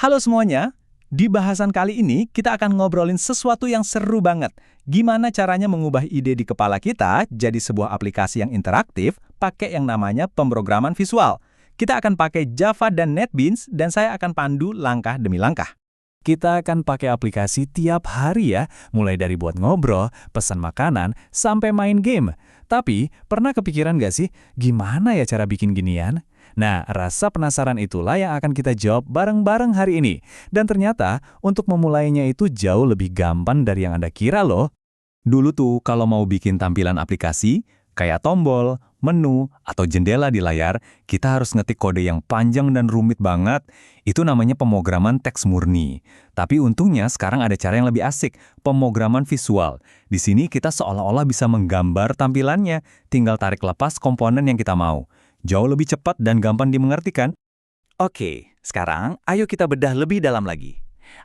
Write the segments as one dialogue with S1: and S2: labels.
S1: Halo semuanya, di bahasan kali ini kita akan ngobrolin sesuatu yang seru banget. Gimana caranya mengubah ide di kepala kita jadi sebuah aplikasi yang interaktif pakai yang namanya pemrograman visual. Kita akan pakai Java dan NetBeans dan saya akan pandu langkah demi langkah. Kita akan pakai aplikasi tiap hari ya, mulai dari buat ngobrol, pesan makanan, sampai main game. Tapi, pernah kepikiran nggak sih, gimana ya cara bikin ginian? Nah, rasa penasaran itulah yang akan kita jawab bareng-bareng hari ini. Dan ternyata, untuk memulainya itu jauh lebih gampang dari yang Anda kira loh. Dulu tuh, kalau mau bikin tampilan aplikasi, kayak tombol, menu, atau jendela di layar, kita harus ngetik kode yang panjang dan rumit banget. Itu namanya pemrograman teks murni. Tapi untungnya sekarang ada cara yang lebih asik, pemrograman visual. Di sini kita seolah-olah bisa menggambar tampilannya, tinggal tarik lepas komponen yang kita mau. Jauh lebih cepat dan gampang dimengerti kan? Oke, sekarang ayo kita bedah lebih dalam lagi.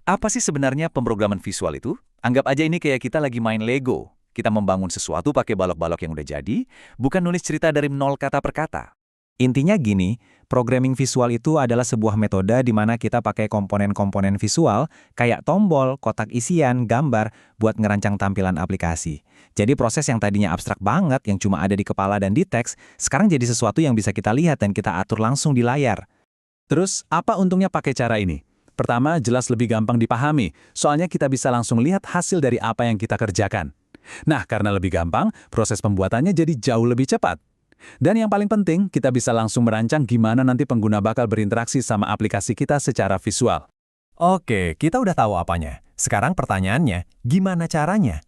S1: Apa sih sebenarnya pemrograman visual itu? Anggap aja ini kayak kita lagi main Lego. Kita membangun sesuatu pakai balok-balok yang udah jadi, bukan nulis cerita dari nol kata per kata. Intinya gini, programming visual itu adalah sebuah metode di mana kita pakai komponen-komponen visual, kayak tombol, kotak isian, gambar, buat ngerancang tampilan aplikasi. Jadi proses yang tadinya abstrak banget, yang cuma ada di kepala dan di teks, sekarang jadi sesuatu yang bisa kita lihat dan kita atur langsung di layar. Terus, apa untungnya pakai cara ini? Pertama, jelas lebih gampang dipahami, soalnya kita bisa langsung lihat hasil dari apa yang kita kerjakan. Nah, karena lebih gampang, proses pembuatannya jadi jauh lebih cepat. Dan yang paling penting, kita bisa langsung merancang gimana nanti pengguna bakal berinteraksi sama aplikasi kita secara visual. Oke, kita udah tahu apanya. Sekarang pertanyaannya, gimana caranya?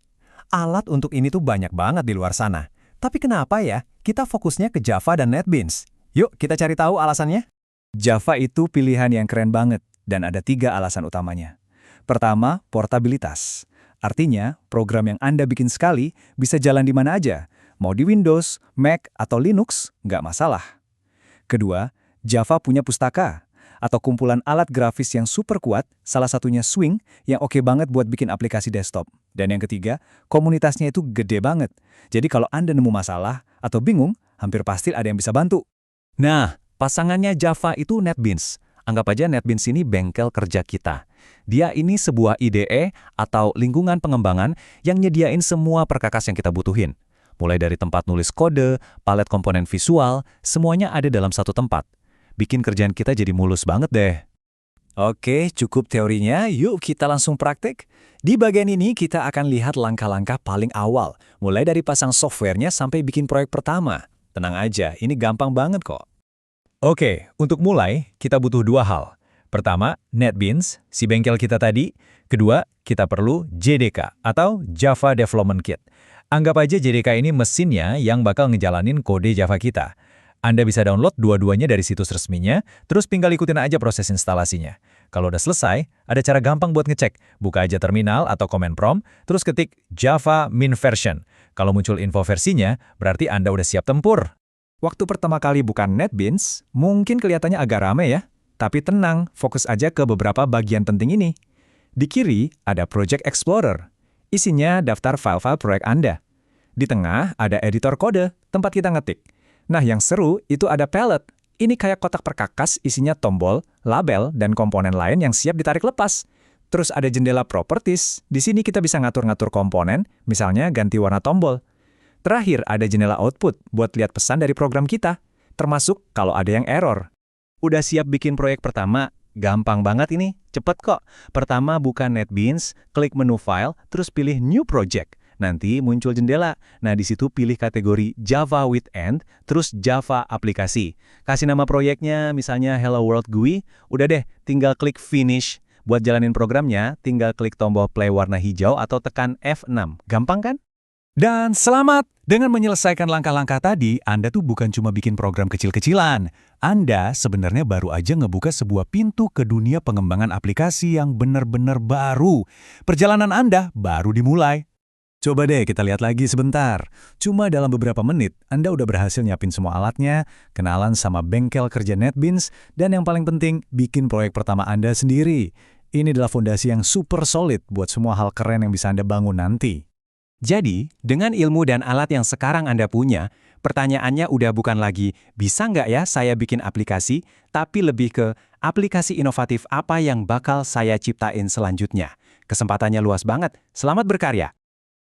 S1: Alat untuk ini tuh banyak banget di luar sana. Tapi kenapa ya kita fokusnya ke Java dan NetBeans? Yuk, kita cari tahu alasannya. Java itu pilihan yang keren banget, dan ada 3 alasan utamanya. Pertama, portabilitas. Artinya, program yang Anda bikin sekali bisa jalan di mana aja. Mau di Windows, Mac, atau Linux, nggak masalah. Kedua, Java punya pustaka, atau kumpulan alat grafis yang super kuat, salah satunya Swing, yang oke banget buat bikin aplikasi desktop. Dan yang ketiga, komunitasnya itu gede banget. Jadi kalau Anda nemu masalah atau bingung, hampir pasti ada yang bisa bantu. Nah, pasangannya Java itu NetBeans. Anggap aja NetBeans ini bengkel kerja kita. Dia ini sebuah IDE atau lingkungan pengembangan yang nyediain semua perkakas yang kita butuhin. Mulai dari tempat nulis kode, palet komponen visual, semuanya ada dalam satu tempat. Bikin kerjaan kita jadi mulus banget deh. Oke, cukup teorinya, yuk kita langsung praktek. Di bagian ini kita akan lihat langkah-langkah paling awal, mulai dari pasang softwarenya sampai bikin proyek pertama. Tenang aja, ini gampang banget kok. Oke, untuk mulai, kita butuh 2 hal. Pertama, NetBeans, si bengkel kita tadi. Kedua, kita perlu JDK atau Java Development Kit. Anggap aja JDK ini mesinnya yang bakal ngejalanin kode Java kita. Anda bisa download dua-duanya dari situs resminya, terus tinggal ikutin aja proses instalasinya. Kalau udah selesai, ada cara gampang buat ngecek. Buka aja terminal atau command prompt, terus ketik Java min version. Kalau muncul info versinya, berarti Anda udah siap tempur. Waktu pertama kali buka NetBeans, mungkin kelihatannya agak rame ya. Tapi tenang, fokus aja ke beberapa bagian penting ini. Di kiri ada Project Explorer. Isinya daftar file-file proyek Anda. Di tengah ada editor kode, tempat kita ngetik. Nah, yang seru itu ada palette. Ini kayak kotak perkakas isinya tombol, label, dan komponen lain yang siap ditarik lepas. Terus ada jendela properties. Di sini kita bisa ngatur-ngatur komponen, misalnya ganti warna tombol. Terakhir ada jendela output buat lihat pesan dari program kita, termasuk kalau ada yang error. Udah siap bikin proyek pertama? Gampang banget ini, cepet kok. Pertama buka NetBeans, klik menu file, terus pilih New Project. Nanti muncul jendela. Nah, di situ pilih kategori Java with End, terus Java aplikasi. Kasih nama proyeknya, misalnya Hello World GUI. Udah deh, tinggal klik Finish. Buat jalanin programnya, tinggal klik tombol play warna hijau atau tekan F6. Gampang kan? Dan selamat! Dengan menyelesaikan langkah-langkah tadi, Anda tuh bukan cuma bikin program kecil-kecilan. Anda sebenarnya baru aja ngebuka sebuah pintu ke dunia pengembangan aplikasi yang benar-benar baru. Perjalanan Anda baru dimulai. Coba deh kita lihat lagi sebentar. Cuma dalam beberapa menit, Anda udah berhasil nyiapin semua alatnya, kenalan sama bengkel kerja NetBeans, dan yang paling penting, bikin proyek pertama Anda sendiri. Ini adalah fondasi yang super solid buat semua hal keren yang bisa Anda bangun nanti. Jadi, dengan ilmu dan alat yang sekarang Anda punya, Pertanyaannya udah bukan lagi, bisa nggak ya saya bikin aplikasi, tapi lebih ke aplikasi inovatif apa yang bakal saya ciptain selanjutnya. Kesempatannya luas banget. Selamat berkarya!